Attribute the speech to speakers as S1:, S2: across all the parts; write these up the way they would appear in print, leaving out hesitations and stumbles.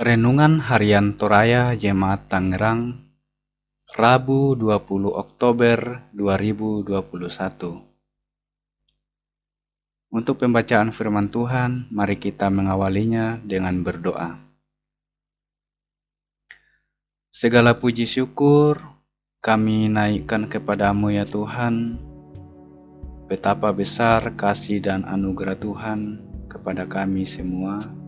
S1: Renungan Harian Toraya Jemaat Tangerang, Rabu 20 Oktober 2021. Untuk pembacaan firman Tuhan, mari kita mengawalinya dengan berdoa. Segala puji syukur kami naikkan kepadamu ya Tuhan. Betapa besar kasih dan anugerah Tuhan kepada kami semua.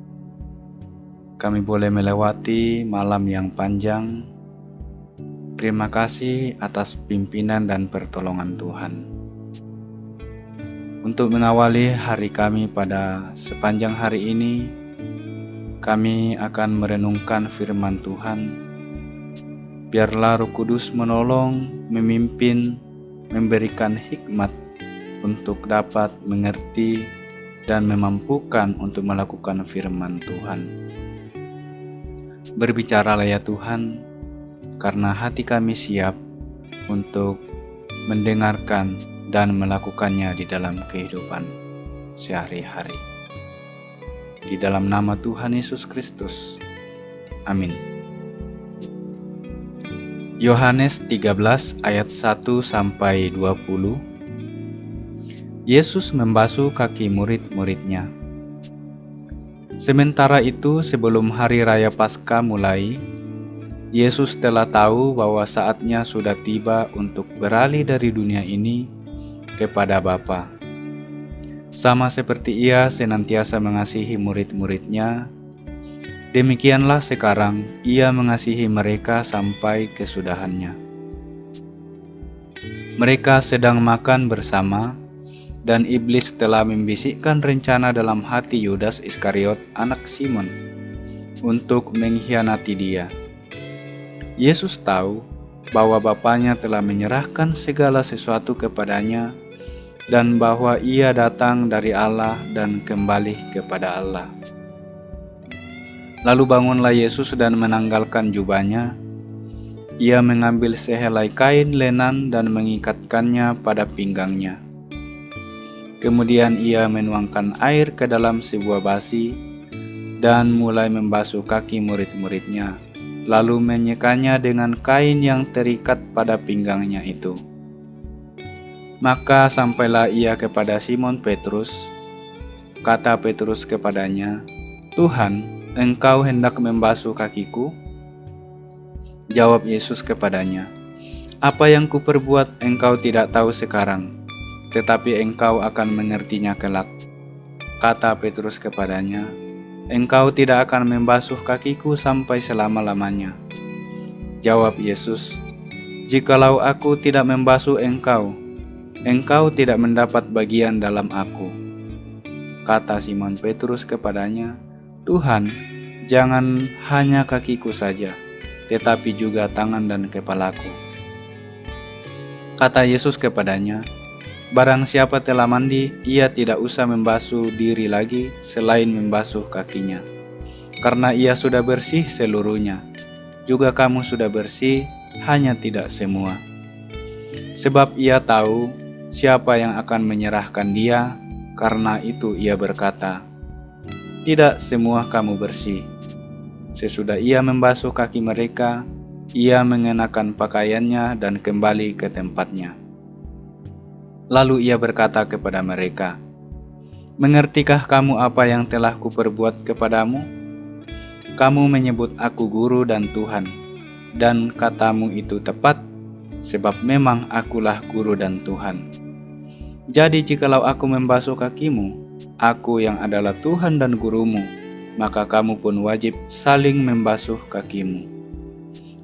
S1: Kami boleh melewati malam yang panjang. Terima kasih atas pimpinan dan pertolongan Tuhan. Untuk mengawali hari kami pada sepanjang hari ini, kami akan merenungkan firman Tuhan. Biarlah Roh Kudus menolong, memimpin, memberikan hikmat untuk dapat mengerti dan memampukan untuk melakukan firman Tuhan. Berbicaralah ya Tuhan, karena hati kami siap untuk mendengarkan dan melakukannya di dalam kehidupan sehari-hari. Di dalam nama Tuhan Yesus Kristus. Amin. Yohanes 13 ayat 1-20. Yesus membasuh kaki murid-muridnya. Sementara itu, sebelum hari raya Paskah mulai, Yesus telah tahu bahwa saatnya sudah tiba untuk beralih dari dunia ini kepada Bapa. Sama seperti Ia senantiasa mengasihi murid-muridnya, demikianlah sekarang Ia mengasihi mereka sampai kesudahannya. Mereka sedang makan bersama, dan iblis telah membisikkan rencana dalam hati Yudas Iskariot, anak Simon, untuk mengkhianati Dia. Yesus tahu bahwa Bapanya telah menyerahkan segala sesuatu kepadanya dan bahwa Ia datang dari Allah dan kembali kepada Allah. Lalu bangunlah Yesus dan menanggalkan jubahnya. Ia mengambil sehelai kain lenan dan mengikatkannya pada pinggangnya. Kemudian Ia menuangkan air ke dalam sebuah basi dan mulai membasuh kaki murid-muridnya, lalu menyekanya dengan kain yang terikat pada pinggangnya itu. Maka sampailah Ia kepada Simon Petrus. Kata Petrus kepadanya, "Tuhan, Engkau hendak membasuh kakiku?" Jawab Yesus kepadanya, "Apa yang kuperbuat engkau tidak tahu sekarang, tetapi engkau akan mengertinya kelak." Kata Petrus kepadanya, "Engkau tidak akan membasuh kakiku sampai selama-lamanya." Jawab Yesus, "Jikalau aku tidak membasuh engkau, engkau tidak mendapat bagian dalam aku." Kata Simon Petrus kepadanya, "Tuhan, jangan hanya kakiku saja, tetapi juga tangan dan kepalaku." Kata Yesus kepadanya, "Barang siapa telah mandi, ia tidak usah membasuh diri lagi selain membasuh kakinya, karena ia sudah bersih seluruhnya. Juga kamu sudah bersih, hanya tidak semua." Sebab Ia tahu siapa yang akan menyerahkan Dia, karena itu Ia berkata, "Tidak semua kamu bersih." Sesudah Ia membasuh kaki mereka, Ia mengenakan pakaiannya dan kembali ke tempatnya. Lalu Ia berkata kepada mereka, "Mengertikah kamu apa yang telah kuperbuat kepadamu? Kamu menyebut aku guru dan Tuhan, dan katamu itu tepat, sebab memang akulah guru dan Tuhan. Jadi jikalau aku membasuh kakimu, aku yang adalah Tuhan dan gurumu, maka kamu pun wajib saling membasuh kakimu.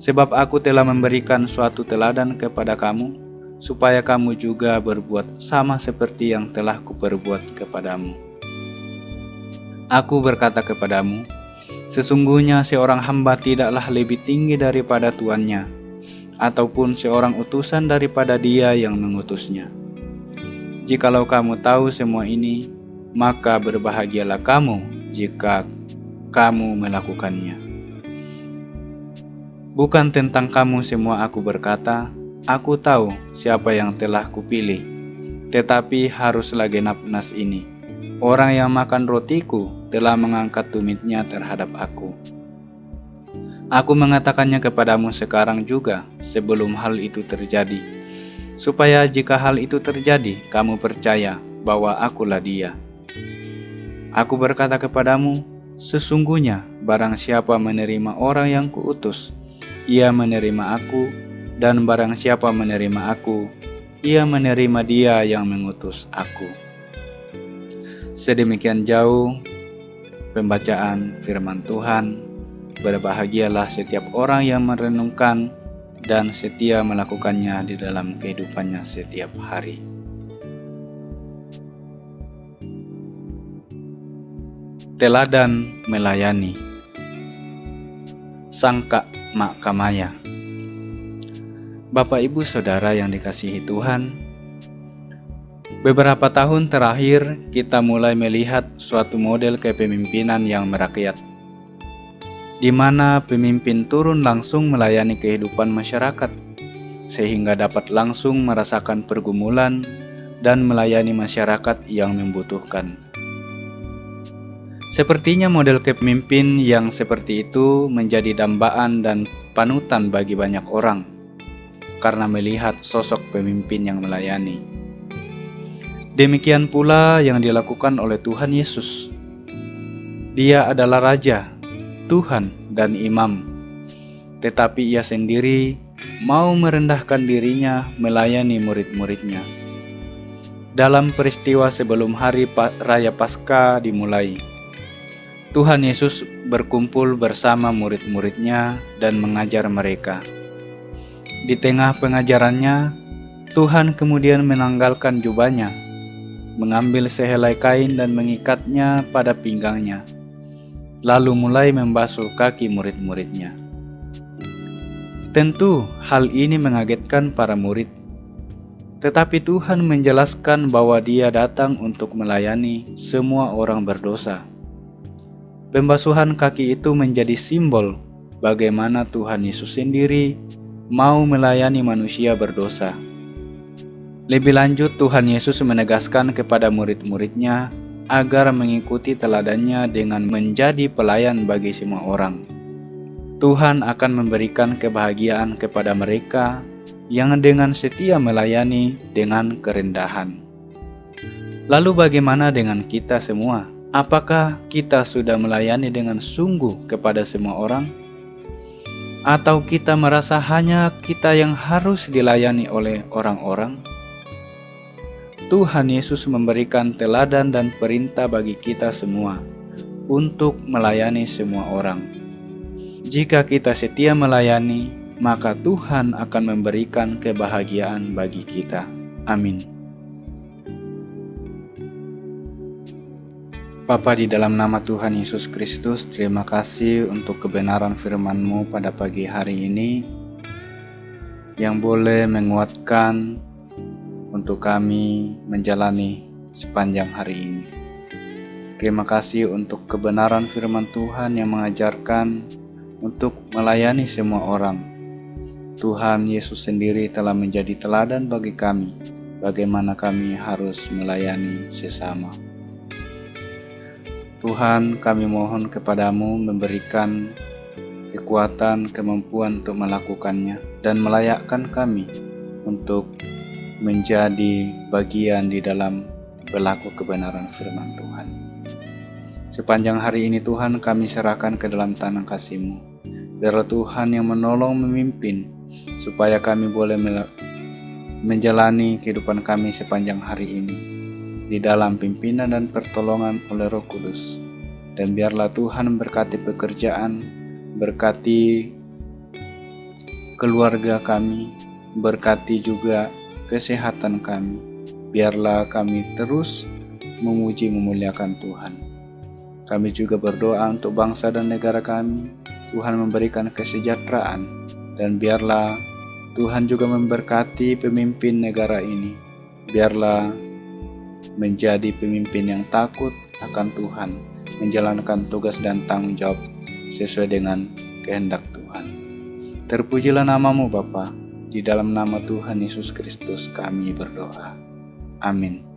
S1: Sebab aku telah memberikan suatu teladan kepada kamu, supaya kamu juga berbuat sama seperti yang telah kuperbuat kepadamu. Aku berkata kepadamu, sesungguhnya seorang hamba tidaklah lebih tinggi daripada tuannya, ataupun seorang utusan daripada dia yang mengutusnya. Jikalau kamu tahu semua ini, maka berbahagialah kamu jika kamu melakukannya. Bukan tentang kamu semua aku berkata, aku tahu siapa yang telah kupilih, tetapi haruslah genap nas ini. Orang yang makan rotiku telah mengangkat tumitnya terhadap aku. Aku mengatakannya kepadamu sekarang juga sebelum hal itu terjadi, supaya jika hal itu terjadi, kamu percaya bahwa akulah Dia. Aku berkata kepadamu, sesungguhnya barang siapa menerima orang yang kuutus, ia menerima aku, dan barang siapa menerima aku, ia menerima Dia yang mengutus aku. Sedemikian jauh pembacaan firman Tuhan. Berbahagialah setiap orang yang merenungkan dan setia melakukannya di dalam kehidupannya setiap hari. Teladan melayani. Sangka Mak Kamaya. Bapak Ibu Saudara yang dikasihi Tuhan, beberapa tahun terakhir kita mulai melihat suatu model kepemimpinan yang merakyat, di mana pemimpin turun langsung melayani kehidupan masyarakat, sehingga dapat langsung merasakan pergumulan dan melayani masyarakat yang membutuhkan. Sepertinya model kepemimpin yang seperti itu menjadi dambaan dan panutan bagi banyak orang, karena melihat sosok pemimpin yang melayani. Demikian pula yang dilakukan oleh Tuhan Yesus. Dia adalah Raja, Tuhan dan Imam, tetapi Ia sendiri mau merendahkan dirinya melayani murid-muridnya. Dalam peristiwa sebelum hari Raya Paskah dimulai, Tuhan Yesus berkumpul bersama murid-muridnya dan mengajar mereka. Di tengah pengajarannya, Tuhan kemudian menanggalkan jubahnya, mengambil sehelai kain dan mengikatnya pada pinggangnya, lalu mulai membasuh kaki murid-muridnya. Tentu hal ini mengagetkan para murid, tetapi Tuhan menjelaskan bahwa Dia datang untuk melayani semua orang berdosa. Pembasuhan kaki itu menjadi simbol bagaimana Tuhan Yesus sendiri mau melayani manusia berdosa. Lebih lanjut, Tuhan Yesus menegaskan kepada murid-muridnya agar mengikuti teladannya dengan menjadi pelayan bagi semua orang. Tuhan akan memberikan kebahagiaan kepada mereka yang dengan setia melayani dengan kerendahan. Lalu bagaimana dengan kita semua? Apakah kita sudah melayani dengan sungguh kepada semua orang? Atau kita merasa hanya kita yang harus dilayani oleh orang-orang? Tuhan Yesus memberikan teladan dan perintah bagi kita semua untuk melayani semua orang. Jika kita setia melayani, maka Tuhan akan memberikan kebahagiaan bagi kita. Amin. Bapa, di dalam nama Tuhan Yesus Kristus, terima kasih untuk kebenaran firman-Mu pada pagi hari ini yang boleh menguatkan untuk kami menjalani sepanjang hari ini. Terima kasih untuk kebenaran firman Tuhan yang mengajarkan untuk melayani semua orang. Tuhan Yesus sendiri telah menjadi teladan bagi kami, bagaimana kami harus melayani sesama. Tuhan, kami mohon kepadamu memberikan kekuatan, kemampuan untuk melakukannya, dan melayakkan kami untuk menjadi bagian di dalam berlaku kebenaran firman Tuhan. Sepanjang hari ini Tuhan, kami serahkan ke dalam tangan kasih-Mu. Biarlah Tuhan yang menolong memimpin, supaya kami boleh menjalani kehidupan kami sepanjang hari ini di dalam pimpinan dan pertolongan oleh Roh Kudus. Dan biarlah Tuhan berkati pekerjaan, berkati keluarga kami, berkati juga kesehatan kami. Biarlah kami terus memuji memuliakan Tuhan. Kami juga berdoa untuk bangsa dan negara kami. Tuhan memberikan kesejahteraan, dan biarlah Tuhan juga memberkati pemimpin negara ini. Biarlah menjadi pemimpin yang takut akan Tuhan, menjalankan tugas dan tanggung jawab sesuai dengan kehendak Tuhan. Terpujilah nama-Mu Bapa. Di dalam nama Tuhan Yesus Kristus kami berdoa. Amin.